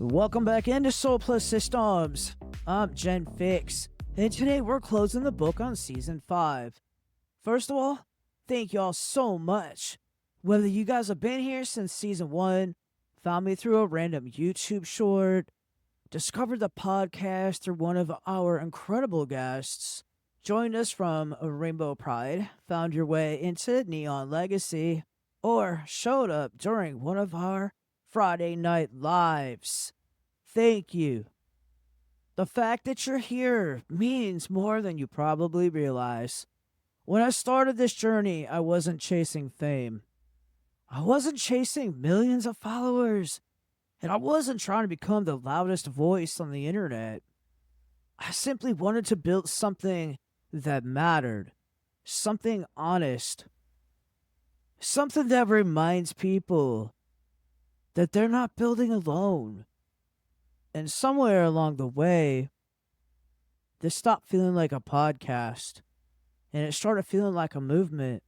Welcome back into Soul Plus Systems. I'm Gen Fix, and today we're closing the book on Season 5. First of all, thank y'all so much. Whether you guys have been here since Season 1, found me through a random YouTube short, discovered the podcast through one of our incredible guests, joined us from Rainbow Pride, found your way into Neon Legacy, or showed up during one of our Friday Night Lives. Thank you. The fact that you're here means more than you probably realize. When I started this journey, I wasn't chasing fame. I wasn't chasing millions of followers. And I wasn't trying to become the loudest voice on the internet. I simply wanted to build something that mattered. Something honest. Something that reminds people that they're not building alone. And somewhere along the way, this stopped feeling like a podcast, and it started feeling like a movement.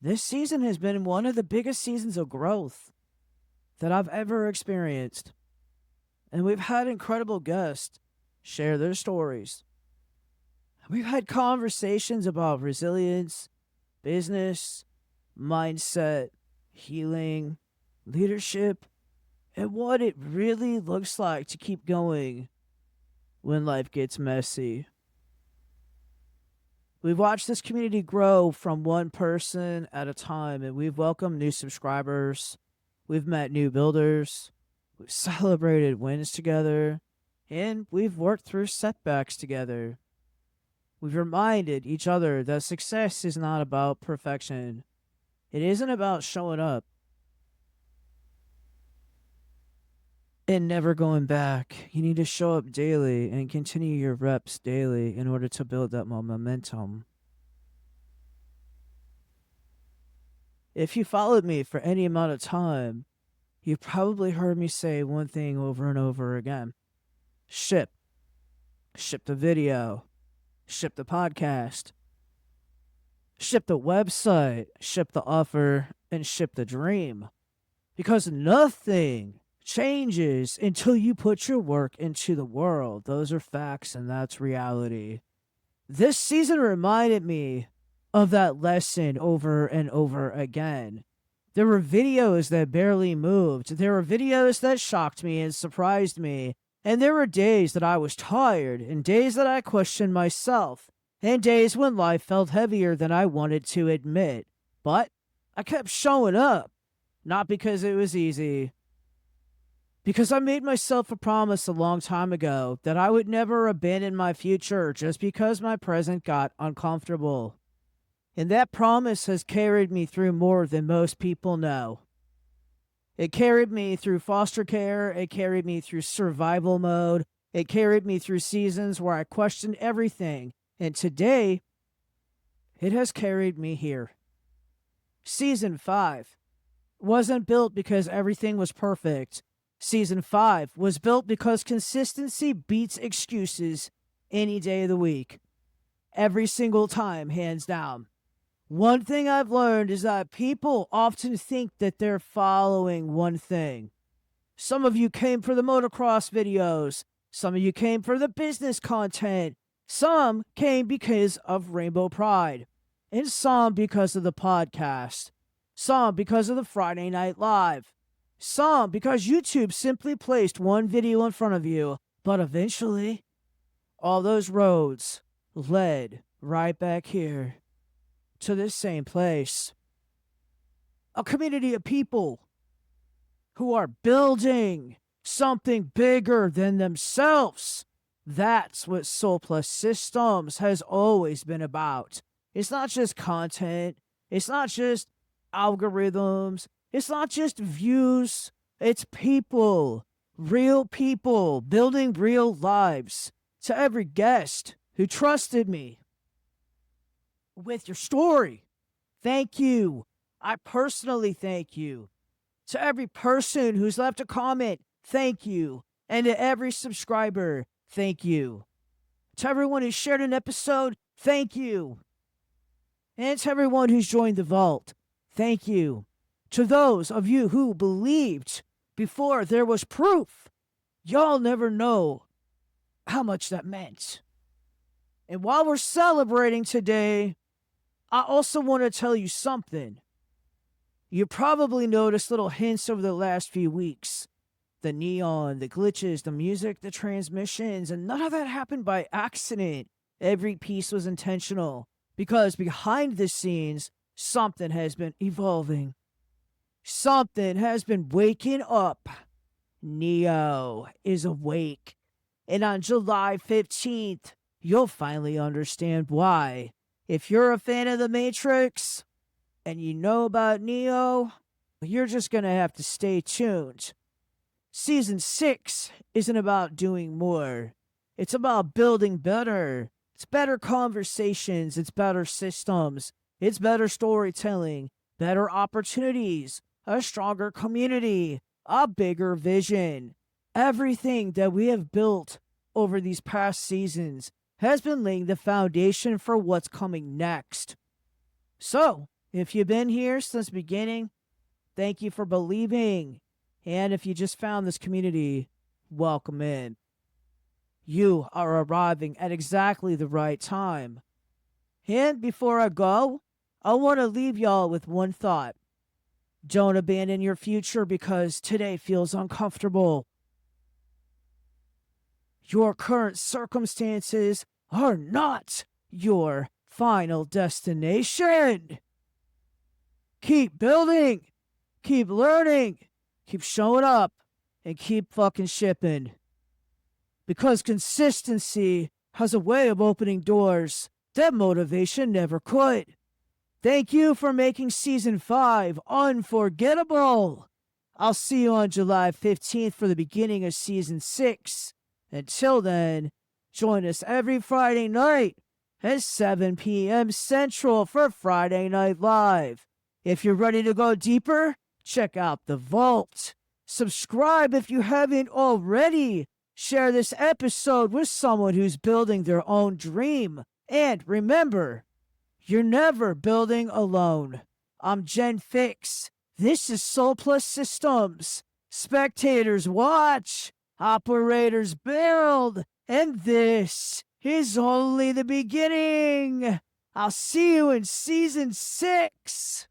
This season has been one of the biggest seasons of growth that I've ever experienced. And we've had incredible guests share their stories. We've had conversations about resilience, business, mindset, healing, leadership, and what it really looks like to keep going when life gets messy. We've watched this community grow from one person at a time, and we've welcomed new subscribers. We've met new builders. We've celebrated wins together, and we've worked through setbacks together. We've reminded each other that success is not about perfection. It isn't about showing up and never going back. You need to show up daily and continue your reps daily in order to build that momentum. If you followed me for any amount of time, you've probably heard me say one thing over and over again. Ship. Ship the video. Ship the podcast. Ship the website. Ship the offer. And ship the dream. Because nothing changes until you put your work into the world. Those are facts, and that's reality. This season reminded me of that lesson over and over again. There were videos that barely moved. There were videos that shocked me and surprised me. And there were days that I was tired, and days that I questioned myself, and days when life felt heavier than I wanted to admit. But I kept showing up. Not because it was easy. Because I made myself a promise a long time ago that I would never abandon my future just because my present got uncomfortable. And that promise has carried me through more than most people know. It carried me through foster care. It carried me through survival mode. It carried me through seasons where I questioned everything. And today, it has carried me here. Season 5 wasn't built because everything was perfect. Season 5 was built because consistency beats excuses any day of the week. Every single time, hands down. One thing I've learned is that people often think that they're following one thing. Some of you came for the motocross videos. Some of you came for the business content. Some came because of Rainbow Pride. And some because of the podcast. Some because of the Friday Night Live. Some because YouTube simply placed one video in front of you. But eventually, all those roads led right back here to this same place. A community of people who are building something bigger than themselves. That's what Soul Plus Systems has always been about. It's not just content. It's not just algorithms. It's not just views. It's people. Real people building real lives. To every guest who trusted me with your story, thank you. I personally thank you. To every person who's left a comment, thank you. And to every subscriber, thank you. To everyone who shared an episode, thank you. And to everyone who's joined the vault, thank you. To those of you who believed before there was proof. Y'all never know how much that meant. And while we're celebrating today, I also want to tell you something. You probably noticed little hints over the last few weeks. The neon, the glitches, the music, the transmissions, and none of that happened by accident. Every piece was intentional, because behind the scenes, something has been evolving. Something has been waking up. Neo is awake. And on July 15th, you'll finally understand why. If you're a fan of The Matrix and you know about Neo, you're just going to have to stay tuned. Season 6 isn't about doing more. It's about building better. It's better conversations. It's better systems. It's better storytelling. Better opportunities. A stronger community. A bigger vision. Everything that we have built over these past seasons has been laying the foundation for what's coming next. So, if you've been here since the beginning, thank you for believing. And if you just found this community, welcome in. You are arriving at exactly the right time. And before I go, I want to leave y'all with one thought. Don't abandon your future because today feels uncomfortable. Your current circumstances are not your final destination. Keep building, keep learning, keep showing up, and keep fucking shipping. Because consistency has a way of opening doors that motivation never could. Thank you for making Season 5 unforgettable. I'll see you on July 15th for the beginning of Season 6. Until then, join us every Friday night at 7 p.m. Central for Friday Night Live. If you're ready to go deeper, check out The Vault. Subscribe if you haven't already. Share this episode with someone who's building their own dream. And remember, you're never building alone. I'm Gen Fix. This is Soul Plus Systems. Spectators watch. Operators build. And this is only the beginning. I'll see you in Season 6.